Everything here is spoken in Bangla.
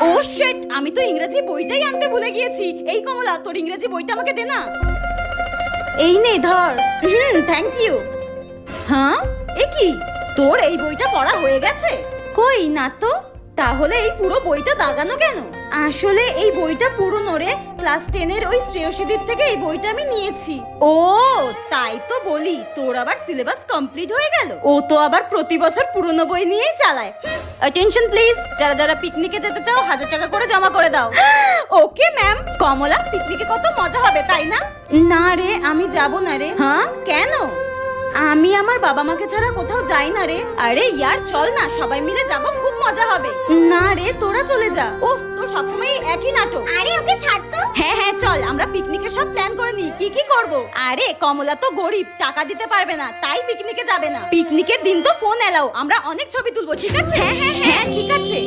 ও শিট, আমি তো ইংরেজি বইটাই আনতে ভুলে গিয়েছি। এই কমলা, তোর ইংরেজি বইটা আমাকে দে না। এই নে ধর। Thank you. হ্যাঁ, এ কি, তোর এই বইটা পড়া হয়ে গেছে? কই না তো। তাহলে এই পুরো বইটা দাগানো কেন? আসলে এই বইটা পুরনো রে, ক্লাস 10 এর ওই শ্রেয়সীদির থেকে এই বইটা আমি নিয়েছি। ও তাই তো বলি, তোর আবার সিলেবাস কমপ্লিট হয়ে গেল। ও তো আবার প্রতি বছর পুরনো বই নিয়েই চালায়। অ্যাটেনশন প্লিজ, যারা যারা পিকনিকে যেতে চাও 1000 টাকা করে জমা করে দাও। Okay ma'am. কমলা, পিকনিকে কত মজা হবে তাই না? না রে, আমি যাব না রে। হ্যাঁ, কেন? আমি আমার বাবা মাকে ছাড়া কোথাও যাই না রে। আরে ইয়ার চল না, সবাই মিলে যাব, খুব মজা হবে। না রে, তোরা চলে যা। উফ, তোর সবসময় একই নাটক। আরে ওকে ছাড় তো। হ্যাঁ হ্যাঁ চল, আমরা পিকনিকের সব প্ল্যান করে নিই, কি কি করব। আরে কমলা তো গরিব, টাকা দিতে পারবে না, তাই পিকনিকে যাবে না। পিকনিকের দিন তো ফোন এলাও, আমরা অনেক ছবি তুলবো, ঠিক আছে? হ্যাঁ হ্যাঁ হ্যাঁ ঠিক আছে।